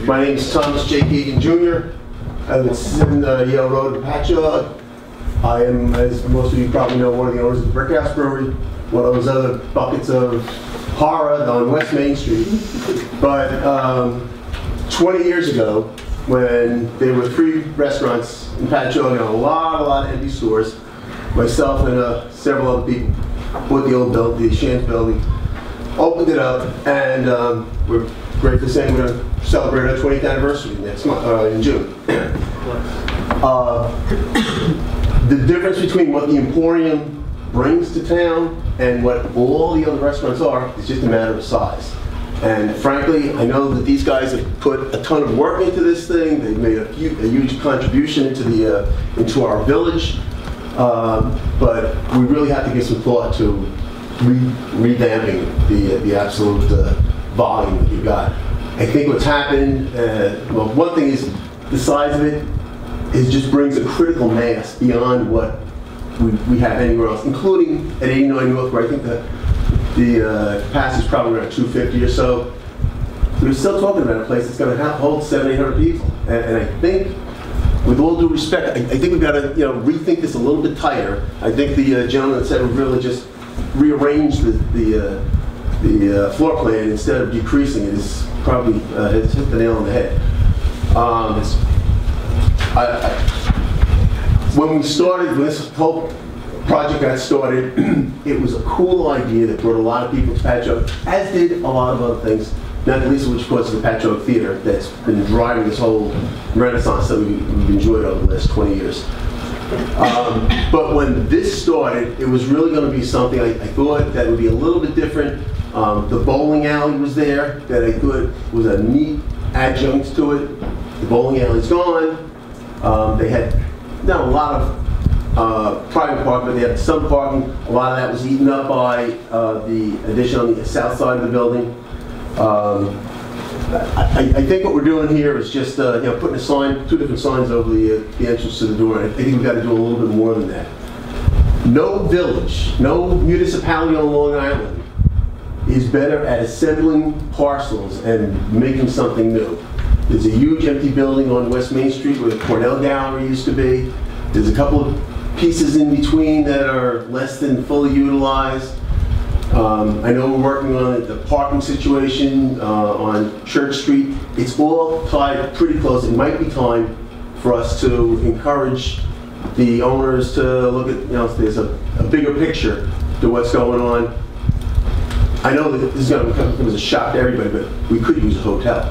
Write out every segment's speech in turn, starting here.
My name is Thomas J. Keegan Jr. I live at 7 Yale Road in Patchogue. I am, as most of you probably know, one of the owners of the Brick House Brewery, one of those other buckets of horror on West Main Street. But 20 years ago, when there were 3 restaurants in Patchogue and a lot of empty stores, myself and several other people bought the old building, the Shands building, opened it up, and we're grateful to say we're going to celebrate our 20th anniversary next month, in June. The difference between what the Emporium brings to town and what all the other restaurants are is just a matter of size. And frankly, I know that these guys have put a ton of work into this thing. They've made a huge contribution into our village. But we really have to give some thought to revamping the absolute volume that you've got. I think what's happened, well, one thing is the size of it just brings a critical mass beyond what we have anywhere else, including at 89 North, where I think the capacity is probably around 250 or so. We're still talking about a place that's going to hold 700-800 people, and I think, with all due respect, I think we've got to rethink this a little bit tighter. I think the gentleman that said we really just rearrange the floor plan instead of decreasing it is probably has hit the nail on the head. When this whole project got started, it was a cool idea that brought a lot of people to Patchogue, as did a lot of other things, not the least of which, of course, is the Patchogue Theater that's been driving this whole renaissance that we've enjoyed over the last 20 years. But when this started, it was really going to be something I thought that would be a little bit different. The bowling alley was there, that I thought was a neat adjunct to it. The bowling alley's gone. They had not a lot of private parking, but they had some parking. A lot of that was eaten up by the addition on the south side of the building. I think what we're doing here is just putting a sign, 2 different signs over the entrance to the door. I think we've got to do a little bit more than that. No village, no municipality on Long Island is better at assembling parcels and making something new. There's a huge empty building on West Main Street where the Cornell Gallery used to be. There's a couple of pieces in between that are less than fully utilized. I know we're working on the parking situation on Church Street. It's all tied pretty close. It might be time for us to encourage the owners to look at, there's a bigger picture to what's going on. I know that this is going to come as a shock to everybody, but we could use a hotel.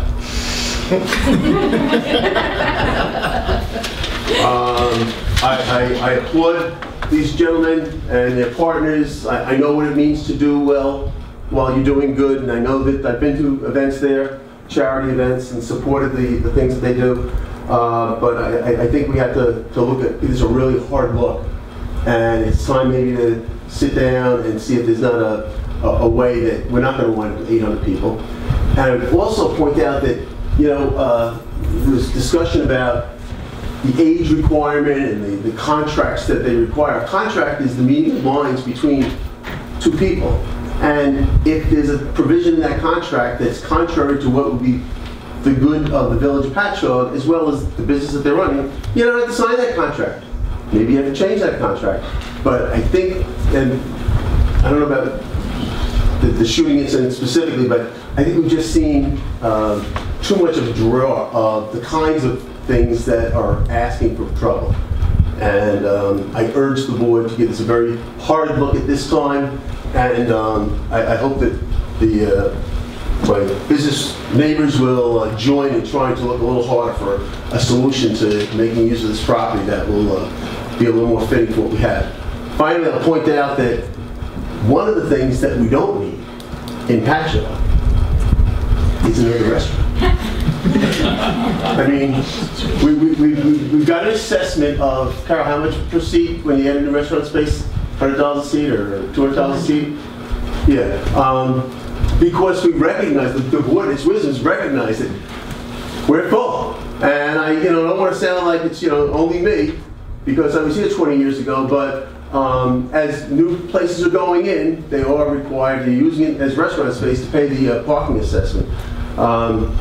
I applaud these gentlemen and their partners. I know what it means to do well while you're doing good, and I know that I've been to events there, charity events, and supported the things that they do. But I think we have to look at this a really hard look, and it's time maybe to sit down and see if there's not a way that we're not going to wind up with 800 people. And I would also point out that there was discussion about the age requirement and the contracts that they require. A contract is the meeting of minds between 2 people. And if there's a provision in that contract that's contrary to what would be the good of the village of Patchogue, as well as the business that they're running, you don't have to sign that contract. Maybe you have to change that contract. But I think, and I don't know about the shooting incident specifically, but I think we've just seen too much of a draw of the kinds of things that are asking for trouble. And I urge the board to give this a very hard look at this time, and I hope that my business neighbors will join in trying to look a little harder for a solution to making use of this property that will be a little more fitting for what we have. Finally, I'll point out that one of the things that we don't need in Patchogue is another restaurant. I mean, we've got an assessment of, Carol, how much per seat when you enter the restaurant space? $100 a seat or $200 a seat? Yeah. Because we recognize, the board, its wisdoms recognize that we're full. And I don't want to sound like it's only me, because I was here 20 years ago, but as new places are going in, they are required, they're using it as restaurant space to pay the parking assessment.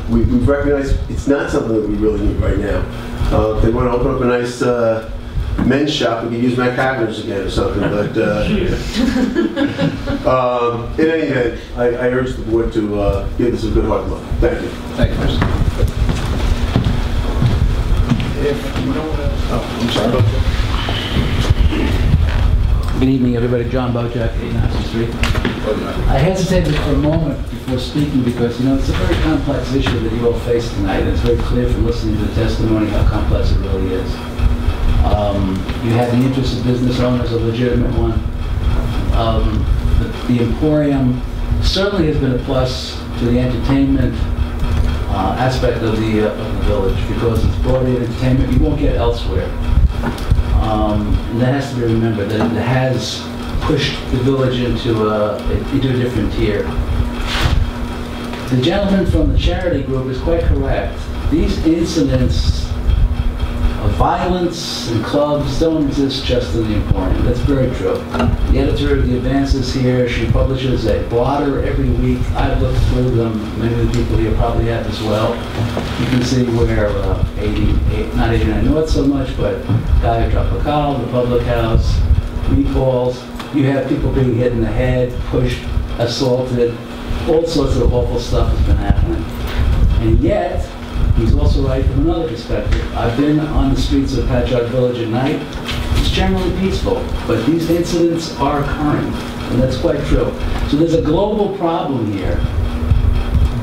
We've recognized it's not something that we really need right now. If they want to open up a nice men's shop, we could use my cabinets again or something. But in any event, I urge the board to give this a good hard look. Thank you. Thank you, Mr. I'm sorry. Good evening, everybody. John Bogack, 8 Nassau Street. I hesitated for a moment before speaking because, you know, it's a very complex issue that you all face tonight. And it's very clear from listening to the testimony how complex it really is. You have the interest of business owners, a legitimate one. The Emporium certainly has been a plus to the entertainment aspect of the village because it's brought in entertainment you won't get elsewhere. And that has to be remembered, that it has pushed the village into a different tier. The gentleman from the charity group is quite correct. These incidents of violence in clubs don't exist just in the Emporium. That's very true. The editor of the Advances here, she publishes a blotter every week. I've looked through them. Many of the people here probably have as well. You can see where not 89 North so much, but Gaia Tropical, the Public House, Meatballs. You have people being hit in the head, pushed, assaulted. All sorts of awful stuff has been happening. And yet, he's also right from another perspective. I've been on the streets of Patchogue Village at night. It's generally peaceful, but these incidents are occurring, and that's quite true. So there's a global problem here.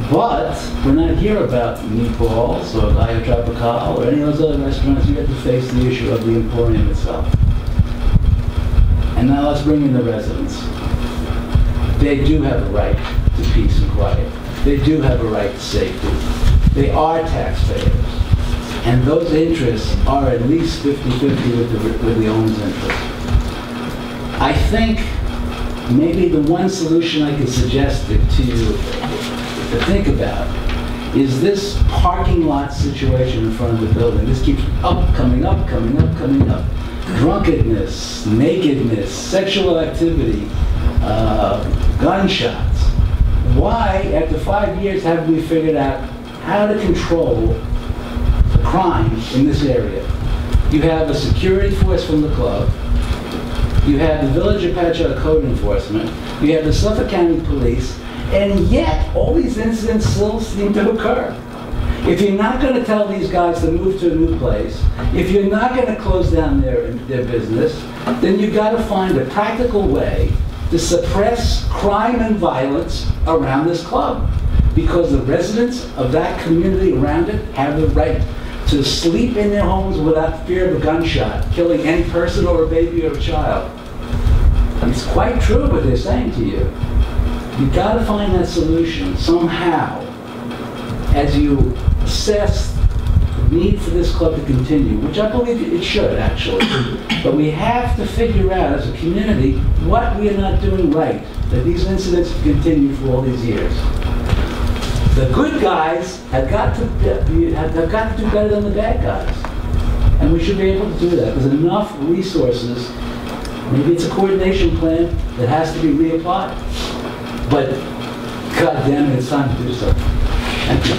But we're not here about Meatballs or Gaia Tropical or any of those other restaurants. We have to face the issue of the Emporium itself. And now let's bring in the residents. They do have a right to peace and quiet. They do have a right to safety. They are taxpayers. And those interests are at least 50-50 with the owner's interest. I think maybe the one solution I could suggest to you to think about is this parking lot situation in front of the building. This keeps coming up. Drunkenness, nakedness, sexual activity, gunshots. Why, after 5 years, haven't we figured out how to control the crime in this area? You have a security force from the club. You have the Village of Patchogue Code Enforcement. You have the Suffolk County Police. And yet, all these incidents still seem to occur. If you're not going to tell these guys to move to a new place, if you're not going to close down their business, then you've got to find a practical way to suppress crime and violence around this club. Because the residents of that community around it have the right to sleep in their homes without fear of a gunshot, killing any person or a baby or a child. It's quite true what they're saying to you. You've got to find that solution somehow as you assess the need for this club to continue, which I believe it should actually. But we have to figure out as a community what we are not doing right, that these incidents have continued for all these years. The good guys have got to do better than the bad guys. And we should be able to do that. There's enough resources. Maybe it's a coordination plan that has to be reapplied. But God damn it, it's time to do so. Thank you.